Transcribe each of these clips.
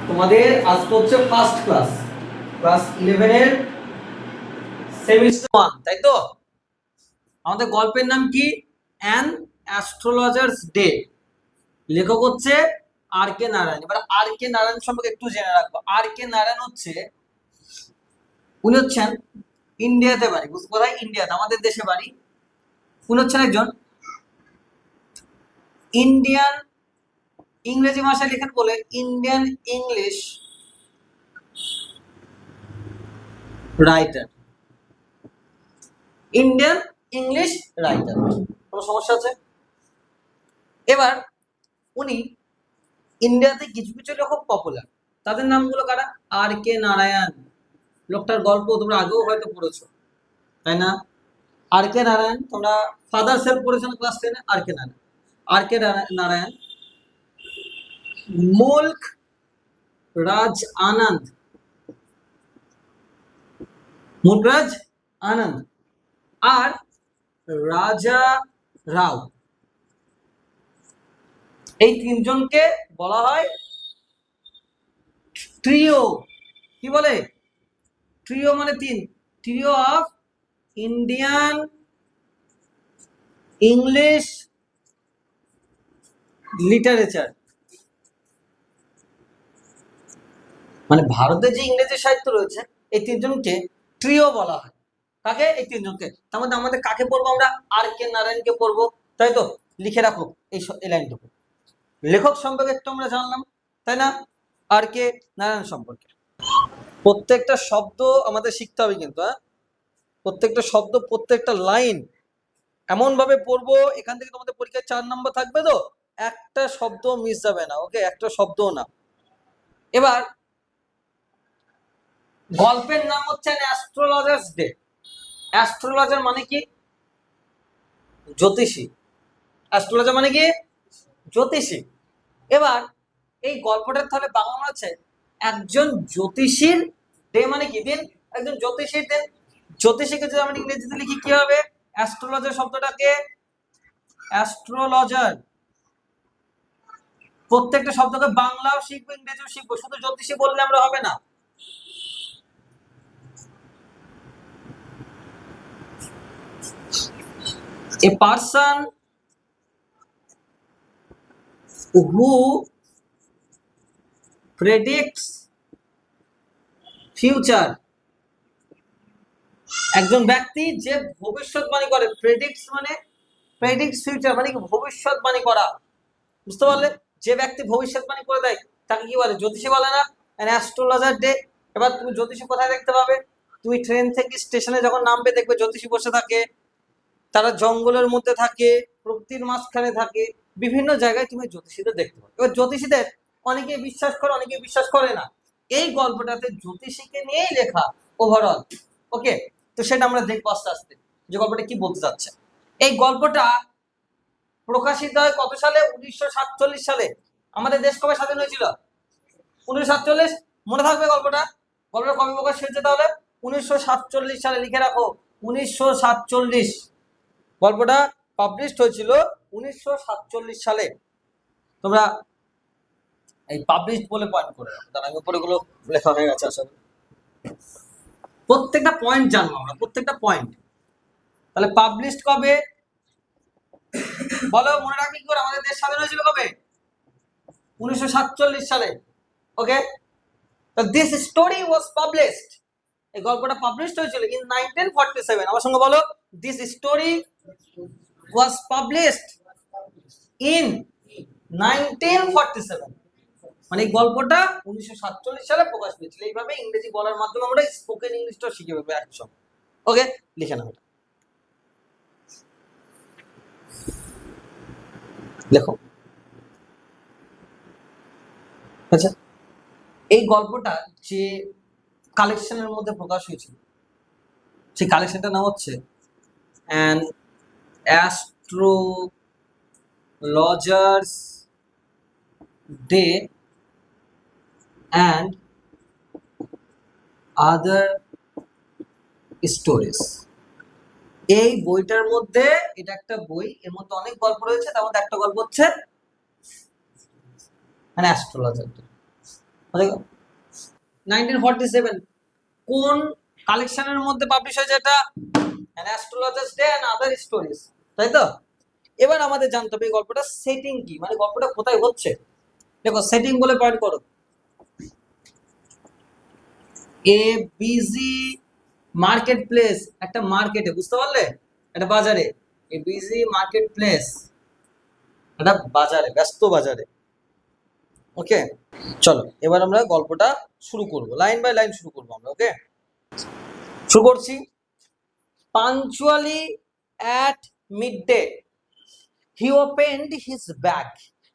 তোমাদের আজকে হচ্ছে ফার্স্ট ক্লাস, ক্লাস 11 এর সেমিস্টার 1, তাই তো? আমাদের গল্পের নাম কি? An astrologers day. লেখক হচ্ছে আর কে নারায়ণ। এবার আর কে নারায়ণ সম্পর্কে একটু জেনে রাখবো। আর কে নারায়ণ হচ্ছে, উনি হচ্ছেন ইন্ডিয়াতে বাড়ি, বুঝতে কোথায়? ইন্ডিয়াতে, আমাদের দেশে বাড়ি। উনি হচ্ছেন একজন ইন্ডিয়ান, ইংরেজি ভাষায় লেখেন বলে Indian English writer. Indian English writer. কোনো সমস্যা আছে? এবার উনি ইন্ডিয়াতে কিছু কিছু লেখক পপুলার, তাদের নামগুলো কারা? আর কে নারায়ণ। লোকটার গল্প তোমরা আগেও হয়তো পড়েছো, তাই না? আর কে নারায়ণ, তোমরা ফাদার সেলফ পড়েছো না ক্লাস 10-এ? আর কে নারায়ণ, আর কে নারায়ণ, মুল্ক রাজ আনন্দ, মুলকরাজ আনন্দ আর রাজা রাও, এই তিনজনকে বলা হয় ট্রিও। কি বলে? ট্রিও মানে তিন, trio of Indian English literature. মানে ভারতে যে ইংরেজি সাহিত্য রয়েছে, এই তিনজনকে ট্রিও বলা হয়। কাকে? এই তিনজনকে। তার মধ্যে আমাদের কাকে পড়বো আমরা? আর কে নারায়ণকে পড়বো, তাই তো? লিখে রাখো এই লাইনটুকু। লেখক সম্পর্কে একটু আমরা জানলাম, তাই না? আর কে নারায়ণ সম্পর্কে প্রত্যেকটা শব্দ আমাদের শিখতে হবে কিন্তু, হ্যাঁ? প্রত্যেকটা শব্দ, প্রত্যেকটা লাইন এমন ভাবে পড়বো, এখান থেকে তোমাদের পরীক্ষায় 4 নম্বর থাকবে তো, একটা শব্দ মিস যাবে না। ওকে, একটা শব্দও না। এবার গল্পের নাম হচ্ছে অ্যাস্ট্রোলজার্স ডে। অ্যাস্ট্রোলজার মানে কি? জ্যোতিষী। অ্যাস্ট্রোলজার মানে কি? জ্যোতিষী। এবার এই গল্পটার তাহলে বাংলা মানে হচ্ছে একজন জ্যোতিষীর ডে। মানে কি? দিন। একজন জ্যোতিষীর দিন। জ্যোতিষীকে যদি আমরা ইংরেজিতে লিখি কি হবে? অ্যাস্ট্রোলজার শব্দটাকে অ্যাস্ট্রোলজার। প্রত্যেকটা শব্দকে বাংলাও শিখবো, ইংরেজিও শিখবো, শুধু জ্যোতিষী বললে আমরা হবে না। A person who predicts future, একজন ব্যক্তি যে ভবিষ্যৎবাণী করে। প্রেডিক্টস মানে, প্রেডিক্টস ফিউচার মানে কি? ভবিষ্যৎবাণী করা। বুঝতে পারলে? যে ব্যক্তি ভবিষ্যৎবাণী করে দেয় তাকে কি বলে? জ্যোতিষী বলে না? Astrologer day. এবার তুমি জ্যোতিষী কোথায় দেখতে পাবে? তুমি ট্রেন থেকে স্টেশনে যখন নামবে দেখবে জ্যোতিষী বসে থাকে। তারা জঙ্গলের মধ্যে থাকে, প্রকৃতির মাঝখানে থাকে, বিভিন্ন জায়গায় তুমি জ্যোতিষীদের দেখতে পাবে। এবার জ্যোতিষীদের অনেকে বিশ্বাস করে, অনেকে বিশ্বাস করে না। এই গল্পটাতে জ্যোতিষীকে নিয়েই লেখা ওভারঅল। ওকে, তো সেটা আমরা দেখবো আস্তে আস্তে যে গল্পটা কি বলতে যাচ্ছে। এই গল্পটা প্রকাশিত হয় কত সালে? 1947 সালে। আমাদের দেশ কবে স্বাধীন হয়েছিল? 1947। মনে থাকবে গল্পটা? গল্পটা কবে প্রকাশ হয়েছে তাহলে? 1947 সালে। লিখে রাখো, 1947। গল্পটা পাবলিশড হয়েছিল 1947 সালে। তোমরা এই পাবলিশ বলে পয়েন্ট করে রাখো, তার আমি উপরে গুলো লেখা হয়ে গেছে আসলে। প্রত্যেকটা পয়েন্ট জানবো আমরা, প্রত্যেকটা পয়েন্ট। তাহলে পাবলিশড কবে বলো? মনে রাখবি কি করে? আমাদের দেশ স্বাধীন হয়েছিল কবে? 1947 সালে। ওকে, তো দিস স্টোরি ওয়াজ পাবলিশড, এই গল্পটা পাবলিশড হয়েছিল ইন 1947। আমার সঙ্গে বলো, this story was published in 1947। মানে এই গল্পটা 1947 সালে প্রকাশ পেয়েছিল। এইভাবে ইংরেজি বলার মাধ্যমে আমরা স্পোকেন ইংলিশটা শিখে ফেলবো একসঙ্গে। ওকে, লিখে নাও এটা, লেখো। আচ্ছা, এই গল্পটা যে কালেকশনের মধ্যে প্রকাশ হয়েছিল, সেই কালেকশনটার নাম হচ্ছে an astrologers day and other stories. এই বইটার মধ্যে, এটা একটা বই, এর মধ্যে অনেক গল্প রয়েছে, তার মধ্যে একটা গল্প হচ্ছে মানে অ্যাস্ট্রোলজার ডে। 1947 কোন কালেকশনের মধ্যে পাবলিশ হয়েছে এটা? An Astrologer's Day and Other Stories, তাই তো? এবার আমাদের জানতে হবে এই গল্পটা সেটিং কি, মানে গল্পটা কোথায় হচ্ছে। দেখো সেটিং বলে পয়েন্ট করো, এ বিজি মার্কেট প্লেস, একটা মার্কেটে, বুঝতে পারলে, একটা বাজারে, এ বিজি মার্কেট প্লেস, একটা বাজারে, ব্যস্ত বাজারে। ওকে, চলো এবার আমরা গল্পটা শুরু করব, লাইন বাই লাইন শুরু করবো আমরা। ওকে, শুরু করছি। পাঞ্চুয়ালি at midday he opened his bag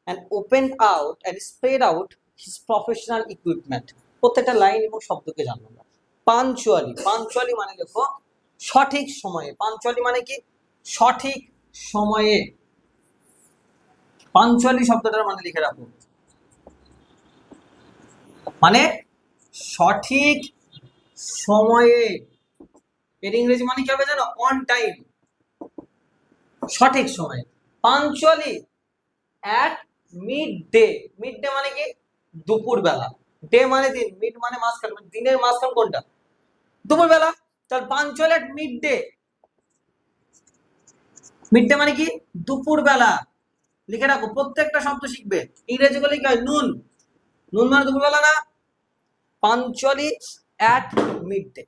and opened out and spread out his professional equipment. প্রত্যেকটা লাইন এবং শব্দকে জানবো আমরা। পাঞ্চুয়ালি, পাঞ্চুয়ালি মানে দেখো সঠিক সময়ে, পাঞ্চুয়ালি মানে কি সঠিক সময়ে, পাঞ্চুয়ালি শব্দটার মানে লিখে রাখো, মানে সঠিক সময়ে। এর ইংরেজি মানে কি হবে জানো? অন টাইম, সঠিক সময়ে। পাঞ্চুয়ালি at mid day, mid day মানে কি দুপুর বেলা, ডে মানে দিন, মিড মানে মাঝখান, মানে দিনের মাঝখান কোনটা? দুপুর বেলা। তাহলে punctual at mid day, mid day মানে কি দুপুর বেলা, লিখে রাখো, প্রত্যেকটা শব্দ শিখবে। ইংরেজি গুলো কি হয়? নুন, নুন মানে দুপুর বেলা না? পাঞ্চুয়ালি অ্যাট মিড ডে,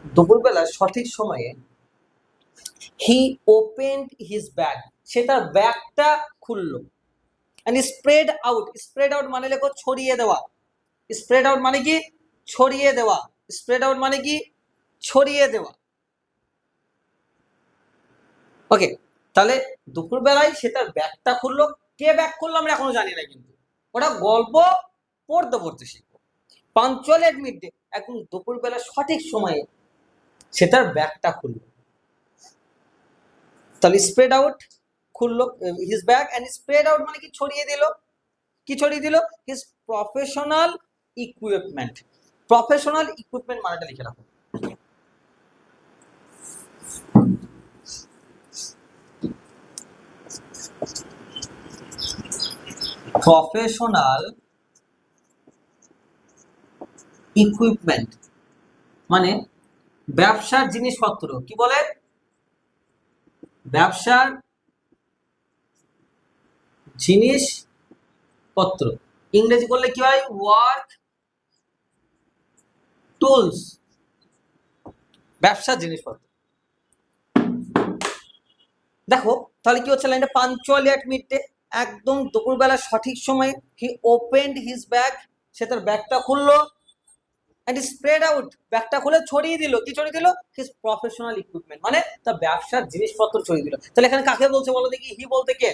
দুপুর বেলা সঠিক সময়ে। হি ওপেন্ড হিজ ব্যাগ, সে তার ব্যাগটা খুললো। and spread out, spread out মানে লেখো ছড়িয়ে দেওয়া, spread out মানে কি ছড়িয়ে দেওয়া, spread out মানে কি ছড়িয়ে দেওয়া। ওকে, তাহলে দুপুর বেলায় সে তার ব্যাগটা খুললো। কে ব্যাগ খুললো আমরা এখনো জানি না, কিন্তু ওটা গল্প পড়তে পড়তে শিখবো। পাঞ্চুয়াল এট মিড ডে, এখন দুপুর বেলা সঠিক সময়ে সে তার ব্যাগটা খুললো। তাহলে স্প্রেড আউট, খুললো his bag, and spread out মানে কি ছড়িয়ে দিল। কি ছড়িয়ে দিল? His professional equipment, professional equipment মানেটা লিখে রাখো। প্রফেশনাল ইকুইপমেন্ট মানে ব্যবসার জিনিসপত্র। কি বলে? ব্যবসার জিনিসপত্র। ইংরেজি করলে কি হয়? ওয়ার্ক টুলস, ব্যবসার জিনিসপত্র। দেখো তাহলে কি হচ্ছে লাইনটা? পাঞ্চুয়ালি অ্যাট মিড ডে, একদম দুপুরবেলা সঠিক সময়ে। হি ওপেন্ড হিজ ব্যাগ, সে তার ব্যাগটা খুললো। এন্ড স্প্রেড আউট, ব্যাগটা খুলে ছড়িয়ে দিল। কি ছড়িয়ে দিল? হিজ প্রফেশনাল ইকুইপমেন্ট, মানে তার ব্যবসার জিনিসপত্র ছড়িয়ে দিল। তাহলে এখানে কাকে বলছে বলো দেখি? হি বলতে কে?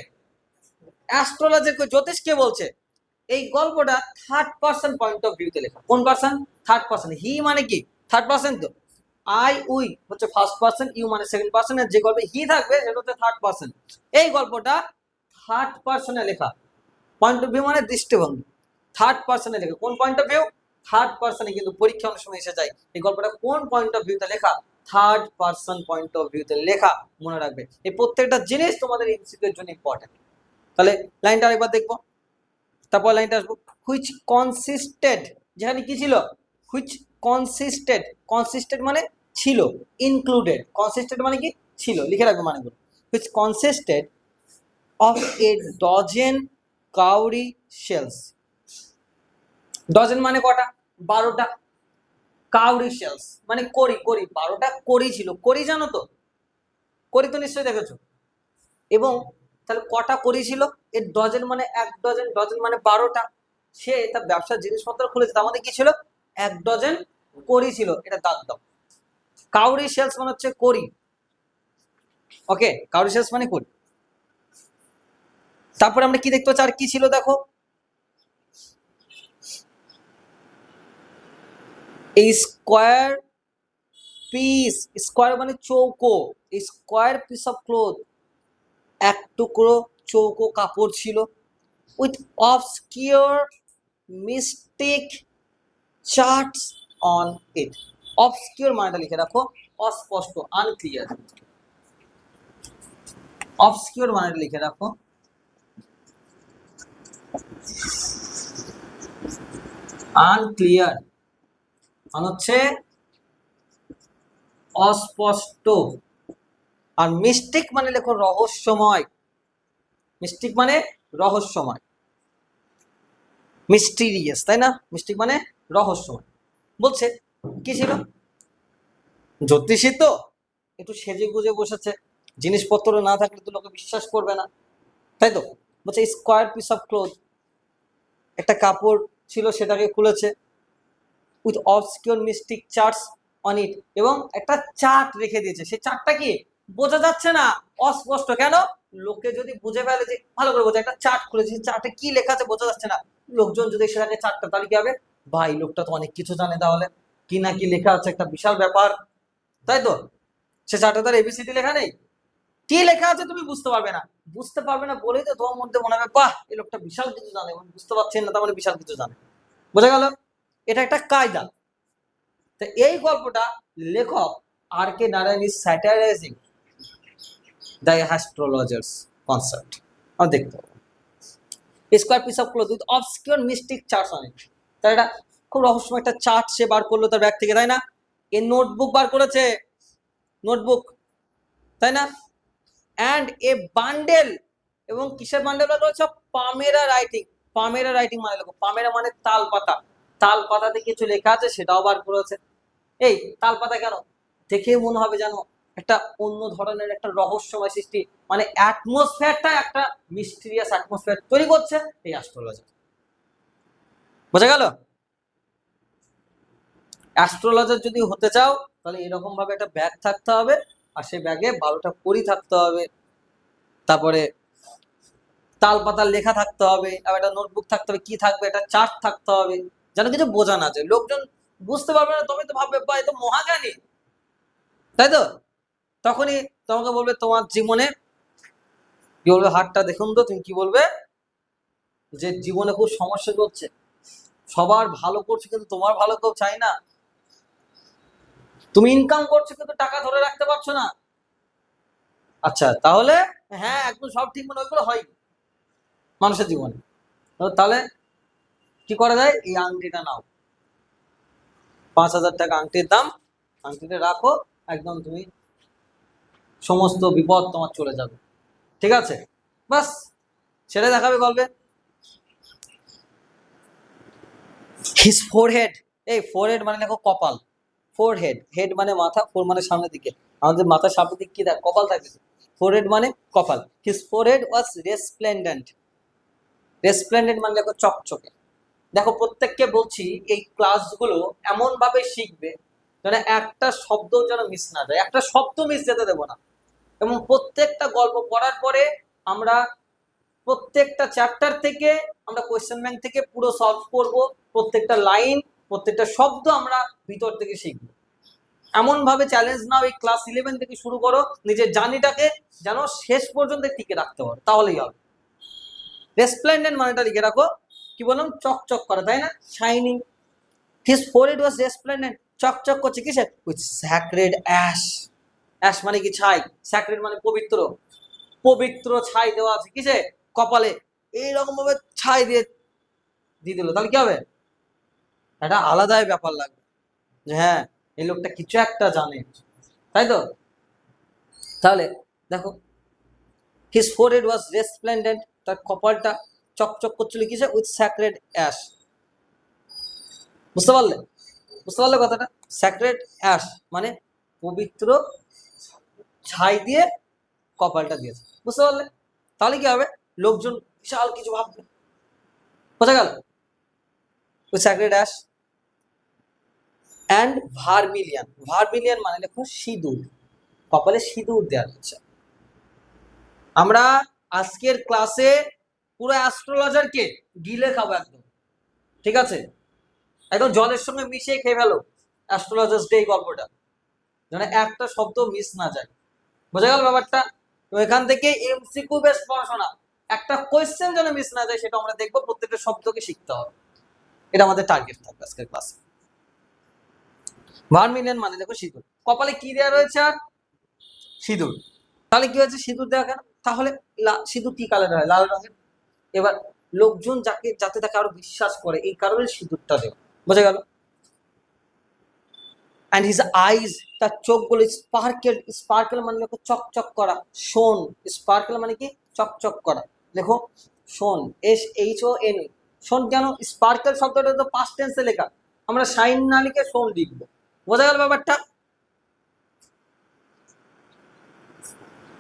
অ্যাস্ট্রোলজার, জ্যোতিষ কে বলছে? এই গল্পটা থার্ড পার্সন পয়েন্ট অফ ভিউতে লেখা। কোন পার্সন? Third person. হি মানে কি থার্ড পার্সন, তো আই উই হচ্ছে ফার্স্ট পার্সন, ইউ মানে সেকেন্ড পার্সন, আর যে গল্পে হি থাকবে সেটা হচ্ছে থার্ড পার্সন। এই গল্পটা থার্ড পার্সনে লেখা। পয়েন্ট অফ ভিউ মানে দৃষ্টিভঙ্গি, থার্ড পার্সনে লেখা। কোন পয়েন্ট অফ ভিউ? থার্ড পার্সনে। কিন্তু পরীক্ষা অনেক সময় এসে যায় এই গল্পটা কোন পয়েন্ট অফ ভিউতে লেখা? থার্ড পার্সন পয়েন্ট অফ ভিউতে লেখা, মনে রাখবে। এই প্রত্যেকটা জিনিস তোমাদের এমসিকিউ এর জন্য ইম্পর্টেন্ট। তাহলে লাইনটা আরেকবার দেখবো, তারপর লাইনটা আসবো। হুইচ কনসিস্টেড, যেখানে কি ছিল? হুইচ কনসিস্টেড, কনসিস্টেড মানে ছিল, ইনক্লুডেড, কনসিস্টেড মানে কি ছিল, লিখে রাখবো মানেগুলো। Which consisted of a dozen cowrie shells, dozen মানে কটা? 12টা। কাউরি শেলস মানে করি, করি 12টা করি ছিল। করি জানো তো? করি তো নিশ্চয়ই দেখেছো। এবং তাহলে কটা করি ছিল? এর ডজন মানে 1 ডজন, ডজন মানে 12টা। সে তার ব্যবসার জিনিসপত্র খুলেছে, তার মধ্যে কি ছিল? 1 ডজন করি ছিল। এটা দাগ দাও। কাউরি শেলস মানে হচ্ছে করি। ওকে, কাউরি শেলস মানে করি। তারপরে আমরা কি দেখতে পাচ্ছি? আর কি ছিল দেখো? এই স্কোয়ার পিস, স্কোয়ার মানে চৌকো, স্কোয়ার পিস অফ ক্লোথ, এক টুকরো চৌকো কাপড় ছিল। With obscure mystic charts on it. Obscure মানেটা লিখে রাখো, অস্পষ্ট, আনক্লিয়ার। অবস্কিউর মানেটা লিখে রাখো, আনক্লিয়ার মানে হচ্ছে অস্পষ্ট। আর মিস্টিক মানে লেখো রহস্যময়। মিস্টিক মানে রহস্যময়, মিস্টিরিয়াস, তাই না? মিস্টিক মানে রহস্যময়। বলছে কি ছিল, জ্যোতিষী তো একটু সেজে গুজে বসেছে, জিনিসপত্র না থাকলে তো লোকে বিশ্বাস করবে না, তাই তো? বলছে স্কোয়ার পিস অফ ক্লোথ, একটা কাপড় ছিল সেটাকে খুলেছে, with obscure mystic charts on ইট, এবং একটা চার্ট রেখে দিয়েছে। সেই চার্টটা কি বোঝা যাচ্ছে না, অস্পষ্ট। কেন? লোকে যদি বুঝে ফেলে, যে ভালো করে বোঝা, একটা চার্ট খুলেছে, চার্টে কি লেখা আছে বোঝা যাচ্ছে না, লোকজন যদি সেটাকে চার্টটা, তাহলে কি হবে, ভাই লোকটা তো অনেক কিছু জানে, তাহলে কি না কি লেখা আছে, একটা বিশাল ব্যাপার, তাই তো? সে চার্টে তার এবিসিডি লেখা নেই, কি লেখা আছে তুমি বুঝতে পারবে না। বুঝতে পারবে না বলেই তো তোমার মধ্যে মনে হবে, বাহ এই লোকটা বিশাল কিছু জানে, বুঝতে পারছেন না, তার মানে বিশাল কিছু জানে। বোঝা গেল? এটা একটা কায়দা। তো এই গল্পটা লেখক R K Narayan is satirising the astrologer's concept. আমরা দেখতে পাবো square piece of cloth with obscure mystic charts on it. তার এটা খুব রহস্যময় একটা চার্ট সে বার করলো তার ব্যাগ থেকে, তাই না? এ নোটবুক বার করেছে, নোটবুক, তাই না? অ্যান্ড এ বান্ডেল, এবং কিসের বান্ডেল বার করেছে? পামেরা রাইটিং। পামেরা রাইটিং মানে লেখো, পামেরা মানে তাল পাতা, তাল পাতাতে কিছু লেখা আছে সেটাও বার করেছে। এই তাল পাতা কেন? দেখে মনে হবে যেন একটা অন্য ধরনের একটা রহস্যময় সৃষ্টি, মানে অ্যাটমসফিয়ারটা একটা মিস্টিরিয়াস অ্যাটমসফিয়ার তৈরি করছে এই অ্যাস্ট্রোলজি। বোঝা গেল? অ্যাস্ট্রোলজার যদি হতে চাও তাহলে এরকম ভাবে একটা ব্যাগ থাকতে হবে, আর সেই ব্যাগে 12টা কড়ি থাকতে হবে, তারপরে তাল পাতার লেখা থাকতে হবে, আর একটা নোটবুক থাকতে হবে, কি থাকবে, একটা চার্ট থাকতে হবে, যেন কিছু বোঝা না যায়, লোকজন বুঝতে পারবে না, তবে তো ভাববে বা এ তো মহাজ্ঞানী, তাই তো? তখনই তোমাকে বলবে তোমার জীবনে কি বলবে, হাতটা দেখুন তো, তুমি কি বলবে, যে জীবনে খুব সমস্যা চলছে, সবার ভালো করছে কিন্তু তোমার ভালো কেউ চাই না, তুমি ইনকাম করছো কিন্তু টাকা ধরে রাখতে পারছো না। আচ্ছা তাহলে, হ্যাঁ একদম সব ঠিক, মানে ওইগুলো হয় মানুষের জীবনে। তাহলে কি করা যায়, এই আংটিটা নাও, 5,000 টাকা আংটির দাম, আংটিটা রাখো, একদম তুমি সমস্ত বিপদ তোমার চলে যাবে, ঠিক আছে? বাস সেটা দেখাবে গল্পে। হিজ ফোরহেড, এই ফোরহেড মানে দেখো কপাল, ফোরহেড, হেড মানে মাথা, ফোর মানে সামনের দিকে, আমাদের মাথার সামনের দিকে কি থাকে, কপাল থাকে, ফোরহেড মানে কপাল। হিজ ফোরহেড ওয়াজ রেসপ্লেন্ডেন্ট, রেসপ্লেন্ডেন্ট মানে দেখো চকচকে। দেখো প্রত্যেককে বলছি এই ক্লাসগুলো এমন ভাবে শিখবে যেন একটা শব্দ যেন মিস না যায়, একটা শব্দ মিস যেতে দেবো না, এবং প্রত্যেকটা গল্প পড়ার পরে আমরা প্রত্যেকটা চ্যাপ্টার থেকে আমরা কোয়েশ্চেন ব্যাংক থেকে পুরো সলভ করব, প্রত্যেকটা লাইন, প্রত্যেকটা শব্দ আমরা ভিতর থেকে শিখবো। এমন ভাবে চ্যালেঞ্জ নাও, এই ক্লাস 11 থেকে শুরু করো, নিজের জার্নিটাকে যেন শেষ পর্যন্ত টিকে রাখতে পারো, তাহলেই হবে। রেসপ্লেন্ডেন্ট মানেটা লিখে রাখো, কি বললাম, চকচক করা, তাই না? শাইনিং। হিজ ফোরহেড ওয়াজ রেসপ্লেন্ডেন্ট, চকচক করছে কিসে, উইথ স্যাক্রেড অ্যাশ। অ্যাশ মানে কি, ছাই, স্যাক্রেড মানে পবিত্র, পবিত্র ছাই দেওয়া আছে কিসে, কপালে, এইরকম ভাবে ছাই দিয়ে দিয়ে দিল, তাহলে কি হবে, একটা আলাদাই ব্যাপার লাগবে, যে হ্যাঁ এই লোকটা কিছু একটা জানে, তাই তো? তাহলে দেখো, হিজ ফোরহেড ওয়াজ রেসপ্লেন্ডেন্ট, তার কপালটা চকচক করছিল কিসে, উইথ স্যাক্রেড অ্যাশ। বুঝতে পারলে? বুঝতে পারলে কথাটা? স্যাক্রেড অ্যাশ মানে পবিত্র ছাই দিয়ে কপালটা দিয়েছে, বুঝতে পারলে? তাহলে কি হবে, লোকজন বিশাল কিছু ভাববে। বোঝা গেল? With sacred ash and vermilion, vermilion মানে দেখো সিঁদুর, কপালে সিঁদুর দেওয়া হচ্ছে। আমরা আজকের ক্লাসে পুরো অ্যাস্ট্রোলজারকে গিলে খাবো একদম, ঠিক আছে? একদম জলের সঙ্গে মিশিয়ে খেয়ে ফেলো অ্যাস্ট্রোলজার্স ডে গল্পটা, যেন একটা শব্দ মিস না যায়। বোঝা গেল ব্যাপারটা? তো এখান থেকে এমসিকিউ বেস পড়াশোনা, একটা কোয়েশ্চেন যেন মিস না যায় সেটা আমরা দেখবো, প্রত্যেকটা শব্দকে শিখতে হবে, এটা আমাদের টার্গেট থাকবে আজকের ক্লাসে। ভার্মিলিয়ান মানে দেখো সিঁদুর, কপালে কি দেওয়া রয়েছে, আর সিঁদুর। তাহলে কি হয়েছে, সিঁদুর দেওয়া কেন? তাহলে সিঁদুর কি কালার হয়, লাল রঙের। এবার লোকজন যাতে তাকে আরো বিশ্বাস করে, এই কারণে সিঁদুরটা দেওয়া। বোঝা গেল? অ্যান্ড হিজ আইজ, তার চোখগুলো স্পার্কেল, স্পার্কেল মানে লেখো চকচক করা, শোন, স্পার্কেল মানে কি চকচক করা, লেখো শোন, SHON, শোন কেন? স্পার্কেল শব্দটা তো পাস্ট টেন্সে লেখা, আমরা শাইন না লিখে শোন লিখবো। বোঝা গেল ব্যাপারটা?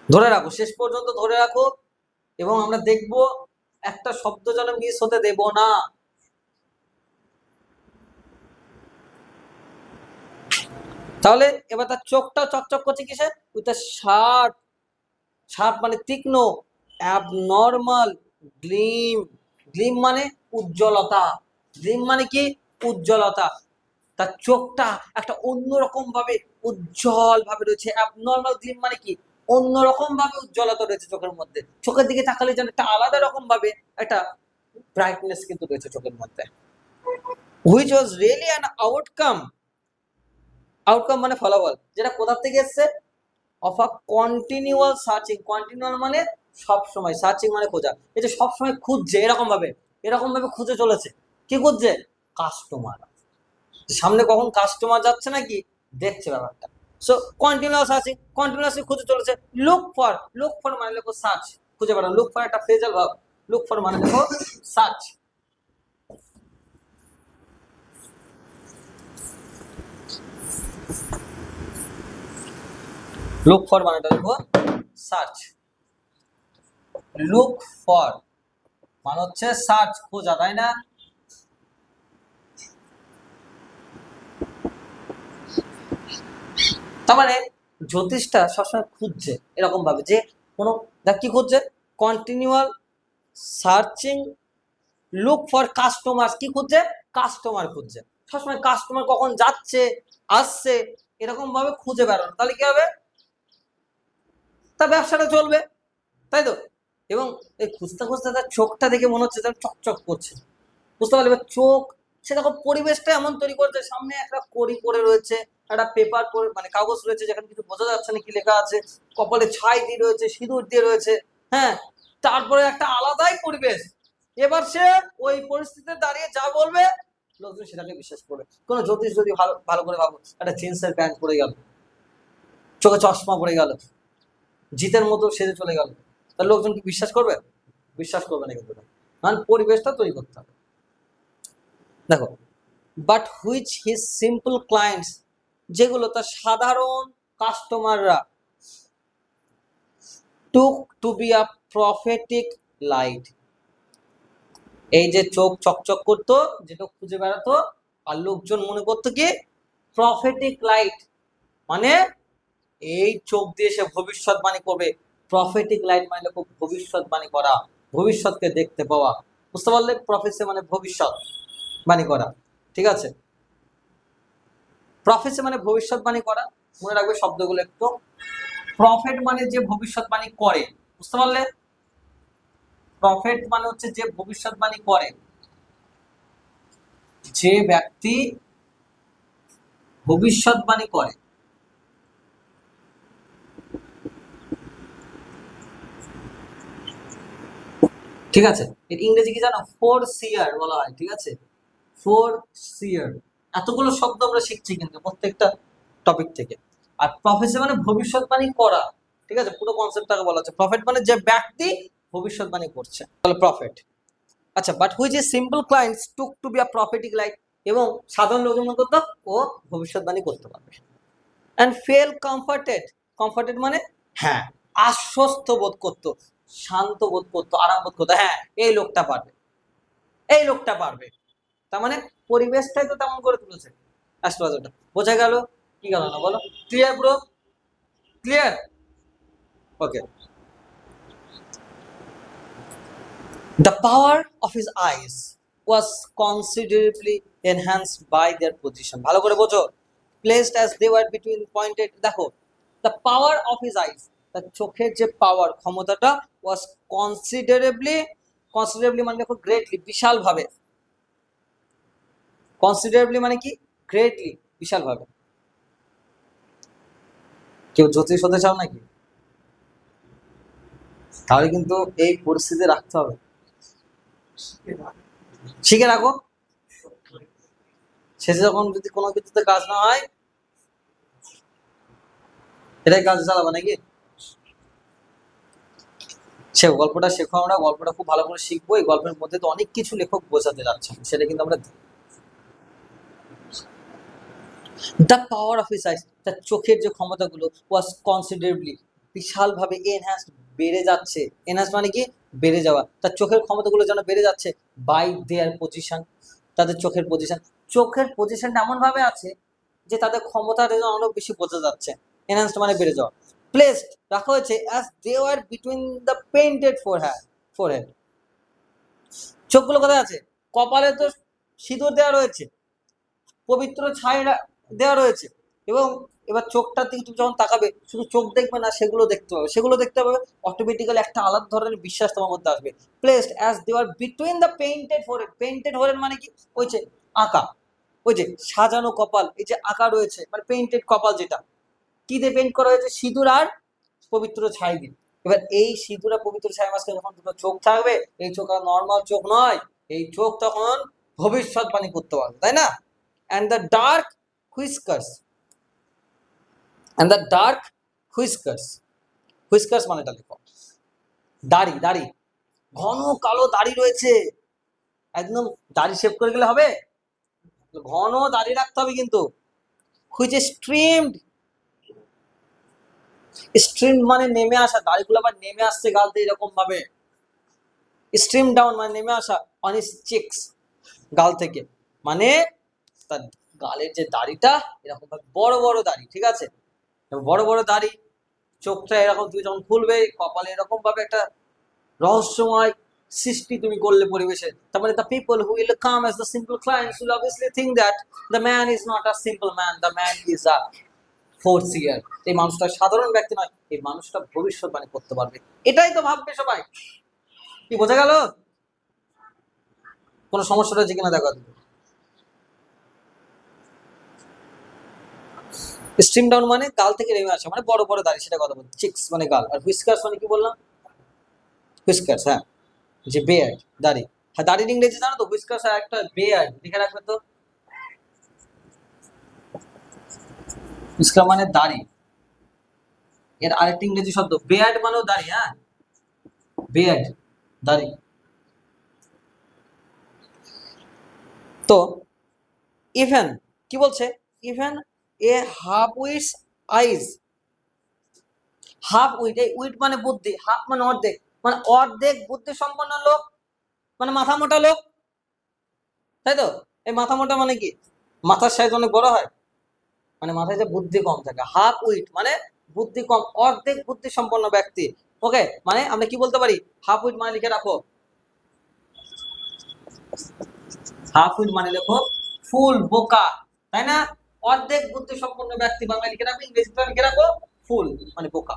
ধরে রাখো, শেষ পর্যন্ত ধরে রাখো, এবং আমরা দেখব একটা শব্দ যেন মিস হতে দেব না। তাহলে এবার তার চোখটা চকচক করছে কিসে? উইথ শার্প, শার্প মানে তীক্ষ্ণ, অ্যাবনর্মাল গ্লিম, গ্লিম মানে উজ্জ্বলতা, গ্লিম মানে কি উজ্জ্বলতা, তার চোখটা একটা অন্যরকম ভাবে উজ্জ্বল ভাবে রয়েছে। অ্যাবনর্মাল গ্লিম মানে কি অন্যরকম ভাবে উজ্জ্বলতা রয়েছে চোখের মধ্যে, চোখের দিকে তাকালে যেন একটা আলাদা রকম ভাবে একটা ব্রাইটনেস কিন্তু রয়েছে চোখের মধ্যে। Which was really an outcome, outcome মানে ফলাফল, যেটা কোথা থেকে এসছে? Of a continual searching, continual মানে সব সময়, সার্চিং মানে খোঁজা, এই যে সব সময় খুঁজছে এরকম ভাবে, এরকম ভাবে খুঁজে চলেছে, কি খুঁজছে? কাস্টমার, সামনে কখন কাস্টমার যাচ্ছে নাকি দেখছে ব্যাপারটা। সো কন্টিনিউয়াস সার্চিং, কন্টিনিউয়াসলি খুঁজে চলেছে। লুক ফর, লুক ফর মানে লেখো সার্চ, খুঁজে বেড়ানো, লুক ফর একটা ফ্রেজাল ভাব, লুক ফর মানে লেখো সার্চ। লুক ফর মানেটা লেখো সার্চ, লুক ফর মানে হচ্ছে সার্চ, খোঁজা, তাই না? তার মানে জ্যোতিষটা সবসময় খুঁজছে এরকম ভাবে, যে কোনো দেখ কি খুঁজছে, continual searching, look for customer, কি খুঁজছে? কাস্টমার খুঁজছে, সবসময় কাস্টমার কখন যাচ্ছে আসছে এরকম ভাবে খুঁজে বেড়ানো, তাহলে কি হবে? তার ব্যবসাটা চলবে, তাই তো? এবং এই খুঁজতে খুঁজতে তার চোখটা দেখে মনে হচ্ছে যেন চকচক করছে, বুঝতে পারলে? এবার চোখ, সে দেখো পরিবেশটা এমন তৈরি করছে, সামনে একটা কড়ি পড়ে রয়েছে, একটা পেপার পড়ে মানে কাগজ রয়েছে যেখানে কিছু বোঝা যাচ্ছে না কি লেখা আছে, কপালে ছাই দিয়ে রয়েছে, সিঁদুর দিয়ে রয়েছে, হ্যাঁ, তারপরে একটা আলাদাই পরিবেশ। এবার সে ওই পরিস্থিতিতে দাঁড়িয়ে যা বলবে লোকজন সেটাকে বিশ্বাস করবে। কোনো জ্যোতিষ যদি ভালো ভালো করে ভাবো, একটা জিন্সের প্যান্ট পরে গেল, চোখে চশমা পরে গেল, জিতের মতো সেজে চলে গেল, তাহলে লোকজন কি বিশ্বাস করবে? বিশ্বাস করবে না কিন্তু, কারণ পরিবেশটা তৈরি করতে হবে। দেখো, but which his simple clients, যেগুলো তার সাধারণ কাস্টমাররা, took to be a prophetic light, এই যে চোখ চকচক করতো, যেটা খুঁজে বেড়াতো, আর লোকজন মনে করতো কি প্রফেটিক লাইট, মানে এই চোখ দিয়ে সে ভবিষ্যৎবাণী করবে। প্রফেটিক লাইট মানে খুব ভবিষ্যৎবাণী করা, ভবিষ্যৎকে দেখতে পাওয়া, বুঝতে পারলে? প্রফেসি মানে ভবিষ্যৎ বাণী করা, ঠিক আছে? প্রফেসি মানে ভবিষ্যৎবাণী করা, মনে রাখবে শব্দগুলো একটু। প্রফেট মানে যে ভবিষ্যৎবাণী করে, বুঝতে পারলে? প্রফেট মানে হচ্ছে যে ভবিষ্যৎবাণী করে, যে ব্যক্তি ভবিষ্যৎবাণী করে, ঠিক আছে? এর ইংরেজি কি জানো? ফোর সিয়ার বলা হয়, ঠিক আছে? ফোর সিয়ার, এতগুলো শব্দ আমরা শিখছি কিন্তু প্রত্যেকটা টপিক থেকে। আর প্রফেসি মানে ভবিষ্যৎবাণী করা, ঠিক আছে? পুরো কনসেপ্টটাকে বলা হচ্ছে প্রফেট মানে যে ব্যক্তি ভবিষ্যৎবাণী করছে, তাহলে প্রফেট। আচ্ছা, but which is simple clients took to be a prophetic light, এবং সাধারণ লোকজন মনে করতো ও ভবিষ্যৎবাণী করতে পারবে। অ্যান্ড ফেল কমফর্টেড, কমফর্টেড মানে হ্যাঁ আশ্বস্ত বোধ করতো, শান্ত বোধ করতো, আরাম বোধ করতো, হ্যাঁ এই লোকটা পারবে, এই লোকটা পারবে। তার মানে পরিবেশটাই তো তেমন করে তুলেছে অ্যাস্ট্রোলজারটা। বোঝা গেল কি গেল না বলো? Clear bro? Clear? Okay. The power of his eyes was considerably enhanced by their position. ভালো করে বোঝো, placed as they were between pointed, দেখো the power of his eyes, তার চোখের যে পাওয়ার, ক্ষমতাটা, was considerably, considerably মানে দেখো গ্রেটলি, বিশাল ভাবে, considerably মানে কি গ্রেটলি, বিশাল ভাবে। কেউ জ্যোতিষ হতে চাও নাকি? তাহলে কিন্তু এই পরিস্থিতি রাখতে হবে, শিখে রাখো। শেষে যখন যদি কোনো কিছুতে কাজ না হয়, এটাই কাজ চালাবে নাকি? সে গল্পটা শেখো, আমরা গল্পটা খুব ভালো করে শিখবো। এই গল্পের মধ্যে তো অনেক কিছু লেখক বোঝাতে যাচ্ছে, সেটা কিন্তু আমরা the power of his eyes, তার চোখের যে ক্ষমতাগুলো ওয়াজ কনসিডারেবলি, বিশালভাবে এনহ্যান্সড, বেড়ে যাচ্ছে। এনহ্যান্স মানে কি? বেড়ে যাওয়া। তার চোখের ক্ষমতাগুলো যেন বেড়ে যাচ্ছে বাই দেয়ার পজিশন, তাদের চোখের পজিশন। চোখের পজিশনটা এমন ভাবে আছে যে তাদের ক্ষমতাটা যেন অনেক বেশি বোঝা যাচ্ছে। এনহ্যান্সড মানে বেড়ে যাওয়া। প্লেসড, রাখা হয়েছে as they were between the painted forehead. চোখগুলো কোথায় আছে? কপালে তো সিঁদুর দেওয়া রয়েছে, পবিত্র ছাই দেওয়া রয়েছে, এবং এবার চোখটার দিকে তুমি যখন তাকাবে, শুধু চোখ দেখবে না, সেগুলো দেখতে পাবে। সেগুলো দেখতে পাবে, অটোমেটিক্যালি একটা আলাদা ধরনের বিশ্বাস তোমার মধ্যে আসবে। Placed as they are between the painted forehead. Painted forehead মানে কি? ওই যে আঁকা, ওই যে সাজানো কপাল, এই যে আঁকা রয়েছে, মানে পেইন্টেড কপাল, যেটা কি দিয়ে পেইন্ট করা হয়েছে? সিঁদুর আর পবিত্র ছাই দিয়ে। এবার এই সিঁদুর আর পবিত্র ছাই মাঝখানে যখন দুটো চোখ থাকবে, এই চোখ আর নর্মাল চোখ নয়, এই চোখ তখন ভবিষ্যৎবাণী করতে পারবে, তাই না? And the dark whiskers, and the dark whiskers, whiskers মানেটা লেখো, দাড়ি, দাড়ি, ঘন কালো দাড়ি রয়েছে। একদম দাড়ি শেভ করে গেলে হবে? ঘন দাড়ি রাখতে হবে কিন্তু। হুইচ স্ট্রিমড, স্ট্রিম মানে নেমে আসা, দাড়িগুলো আবার নেমে আসছে গালতে এরকম ভাবে। স্ট্রিম ডাউন মানে নেমে আসা অন হিজ চিকস, গাল থেকে, মানে তার গালের যে দাড়িটা এরকম ভাবে বড় বড় দাড়ি, ঠিক আছে? বড় বড় দাড়ি, চোখটা এরকম, তুমি যখন খুলবে কপালে এরকম ভাবে একটা রহস্যময় সৃষ্টি তুমি করলে পরিবেশে। তার মানে the people who will come as the simple clients will obviously think that the man is not a simple man, the man is a foreseer. এই মানুষটা সাধারণ ব্যক্তি নয়, এই মানুষটা ভবিষ্যৎবাণী করতে পারবে। এটাই তো ভাববে সবাই। কি বোঝা গেল? কোনো সমস্যা রয়েছে কিনা দেখা দিবে। স্ট্রিম ডাউন মানে গাল থেকে নেমে আসা, মানে বড় বড় দাড়ি, সেটা কথা বলছি। চিক্স মানে গাল, আর হুইস্কার্স মানে কি বললাম? হুইস্কার্স, হ্যাঁ, যে বেয়ার্ড, দাড়ি। হ্যাঁ, দাড়ির ইংরেজি জানো তো? হুইস্কার্স আর একটা বেয়ার্ড, লিখে রাখবে তো। হুইস্কার মানে দাড়ি, এর আরেকটা ইংরেজি শব্দ বেয়ার্ড মানেও দাড়ি, হ্যাঁ, বেয়ার্ড, দাড়ি। তো ইভেন, কি বলছে? Even a half wits eyes, half wit, এই উইট মানে বুদ্ধি, হাফ মানে অর্ধেক, মানে অর্ধেক বুদ্ধি সম্পন্ন লোক, মানে মাথা মোটা লোক, তাই তো? এই মাথা মোটা মানে কি? মাথার সাইজ অনেক বড় হয়, মানে মাথায় যে বুদ্ধি কম থাকে। হাফ উইট মানে বুদ্ধি কম, অর্ধেক বুদ্ধি সম্পন্ন ব্যক্তি। ওকে, মানে আমরা কি বলতে পারি? হাফ উইট মানে লিখে রাখো, হাফ উইট মানে লেখো ফুল বোকা, তাই না? অর্ধেক বুদ্ধি সম্পন্ন ব্যক্তি বাংলা লিখে রাখো, ইংরেজিতে লিখে রাখো ফুল মানে বোকা।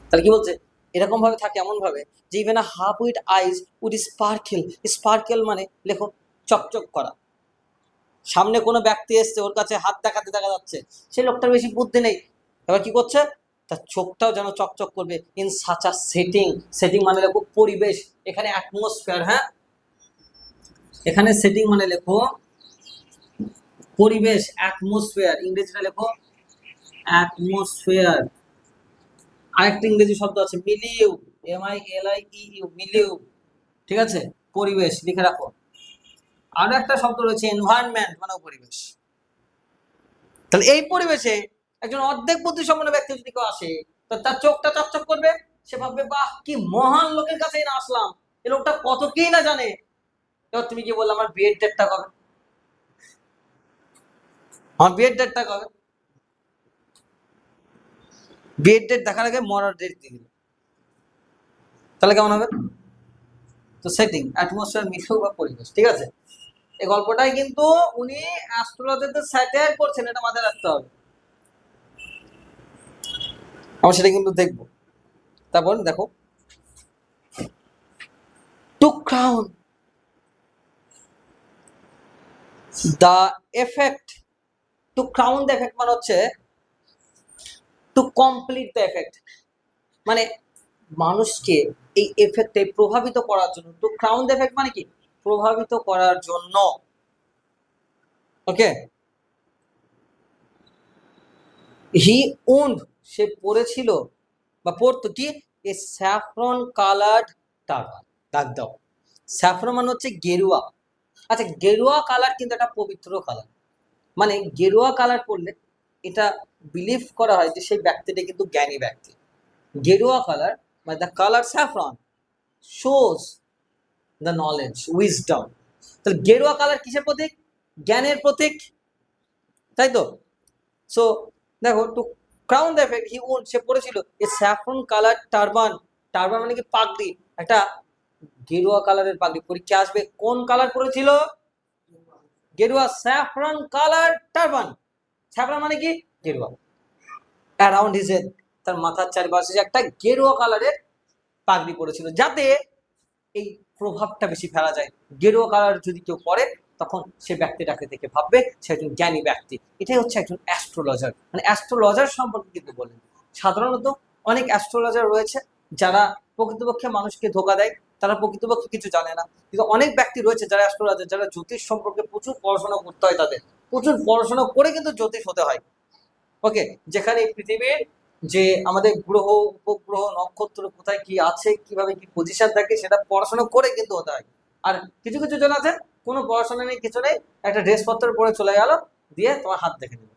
তাহলে কি বলছে? এরকম ভাবে থাকে, এমন ভাবে যে even a half wit eyes would sparkle, sparkle মানে লেখো চকচক করা। সামনে কোনো ব্যক্তি এসছে, ওর কাছে হাত দেখাতে দেখা যাচ্ছে, সেই লোকটার বেশি বুদ্ধি নেই, এবার কি করছে? তার চোখটাও যেন চকচক করবে। In such a setting, setting মানে লেখো পরিবেশ, এখানে অ্যাটমসফিয়ার, হ্যাঁ, এখানে সেটিং মানে লেখো পরিবেশ, অ্যাটমসফিয়ার, ইংরেজিটা লেখো অ্যাটমসফিয়ার। আরেকটা ইংরেজি শব্দ আছে মিলিউ, MILIEU, মিলিউ, ঠিক আছে? পরিবেশ লিখে রাখো। আরো একটা শব্দ রয়েছে এনভায়রনমেন্ট, মানে পরিবেশ। তাহলে এই পরিবেশে একজন অর্ধেক বুদ্ধি সম্পন্ন ব্যক্তি যদি কেউ আসে, তো তার চোখটা চকচক করবে। সে ভাববে, বাহ, কি মহান লোকের কাছেই না আসলাম, এই লোকটা কত কি না জানে। এবার তুমি কি বললে, আমার বিয়ের ডেটটা কবে? আমার বিয়ের ডেটটা কবে? বিয়ের ডেট দেখার আগে মরার ডেট দিয়ে দিল, তাহলে কেমন হবে? তো সেটিং, অ্যাটমসফিয়ার, মিশু বা পরিবেশ, ঠিক আছে? এই গল্পটাই কিন্তু উনি অ্যাস্ট্রোলজারদের স্যাটায়ার করছেন, এটা মাথায় রাখতে হবে। আমরা সেটা কিন্তু দেখবো। তারপর দেখো, to crown the effect, to crown the effect মানে হচ্ছে টু কমপ্লিট দ্য এফেক্ট, মানে মানুষকে এই এফেক্টে প্রভাবিত করার জন্য। টু ক্রাউন দ্য এফেক্ট মানে কি? প্রভাবিত করার জন্য। ওকে, হি ওন্ড সে পরেছিল বা পরতো কি, এ স্যাফরন কালার্ড টার্বান। দাগ দাও, স্যাফরন মানে হচ্ছে গেরুয়া। আচ্ছা, গেরুয়া কালার কিন্তু একটা পবিত্র কালার, মানে গেরুয়া কালার পরলে এটা বিলিভ করা হয় যে সেই ব্যক্তিটা কিন্তু জ্ঞানী ব্যক্তি। গেরুয়া কালার মানে the colour saffron shows the knowledge wisdom. তাহলে গেরুয়া কালার কিসের প্রতীক? জ্ঞানের প্রতীক, তাই তো? সো দেখো, to crown the effect he ওন সে পরেছিল a saffron colour turban. Turban মানে কি পাগড়ি, একটা গেরুয়া কালারের পাগড়ি। পরীক্ষা আসবে কোন কালার পরেছিল? গেরুয়া, স্যাফরন কালার টারবান। স্যাফরন মানে কি? গেরুয়া। অ্যারাউন্ড হিজ হেড, তার মাথার চারপাশে একটা গেরুয়া কালারের পাগড়ি পরেছিল, যাতে এই প্রভাবটা বেশি ফেলা যায়। গেরুয়া কালার যদি কেউ পরে, তখন সে ব্যক্তিটাকে দেখে ভাববে সে একজন জ্ঞানী ব্যক্তি। এটাই হচ্ছে একজন অ্যাস্ট্রোলজার। মানে অ্যাস্ট্রোলজার সম্পর্কে কিন্তু বলেন, সাধারণত অনেক অ্যাস্ট্রোলজার রয়েছে যারা প্রকৃতপক্ষে মানুষকে ধোকা দেয়, তারা প্রকৃতপক্ষে কিছু জানে না। কিন্তু অনেক ব্যক্তি রয়েছে যারা অ্যাস্ট্রোলজার, যারা জ্যোতিষ সম্পর্কে প্রচুর পড়াশোনা করতে হয়, তাদের প্রচুর পড়াশোনা করে কিন্তু জ্যোতিষ হতে হয়। ওকে, যেখানে এই পৃথিবীর যে আমাদের গ্রহ উপগ্রহ নক্ষত্র কোথায় কি আছে, কিভাবে কি পজিশন থাকে, সেটা পড়াশোনা করে কিন্তু হতে হয়। আর কিছু কিছু জন আছে কোনো পড়াশোনা নেই, কিছু নেই, একটা ড্রেস পত্র পরে চলে গেল, দিয়ে তোমার হাত দেখে নিল,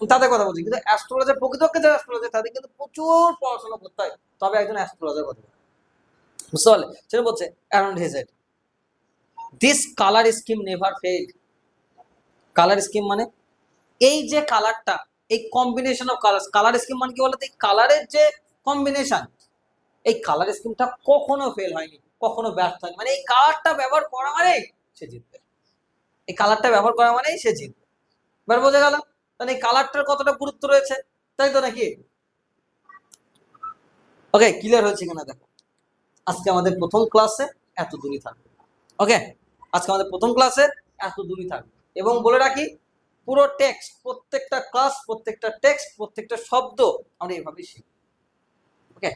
তাদের কথা বলছি। কিন্তু অ্যাস্ট্রোলজার, প্রকৃতপক্ষে যারা অ্যাস্ট্রোলজার, তাদের কিন্তু প্রচুর পড়াশোনা করতে হয়, তবে একজন অ্যাস্ট্রোলজার কথা বলে। বুঝতে পারলে? সেটা বলছে around his head this colour scheme never fade. Colour scheme মানে এই যে কালারটা, এই combination of colour, colour scheme মানে কি বলতো, এই কালারের যে কম্বিনেশন, এই কালার স্কিমটা কখনো ফেল হয়নি, কখনো ব্যর্থ হয়নি। মানে এই কালারটা ব্যবহার করা মানে সে জিতবে, এই কালারটা ব্যবহার করা মানেই সে জিতবে। এবার বোঝা গেল তাহলে এই কালারটার কতটা গুরুত্ব রয়েছে, তাই তো নাকি? ওকে, ক্লিয়ার হয়েছে কিনা দেখো। আজকে আমাদের প্রথম ক্লাসে এত দূরই থাকবে। ওকে, আজকে আমাদের প্রথম ক্লাসে এত দূরই থাকবে। এবং বলে রাখি, পুরো টেক্সট, প্রত্যেকটা ক্লাস, প্রত্যেকটা টেক্সট, প্রত্যেকটা শব্দ আমরা এভাবেই শিখব। ওকে।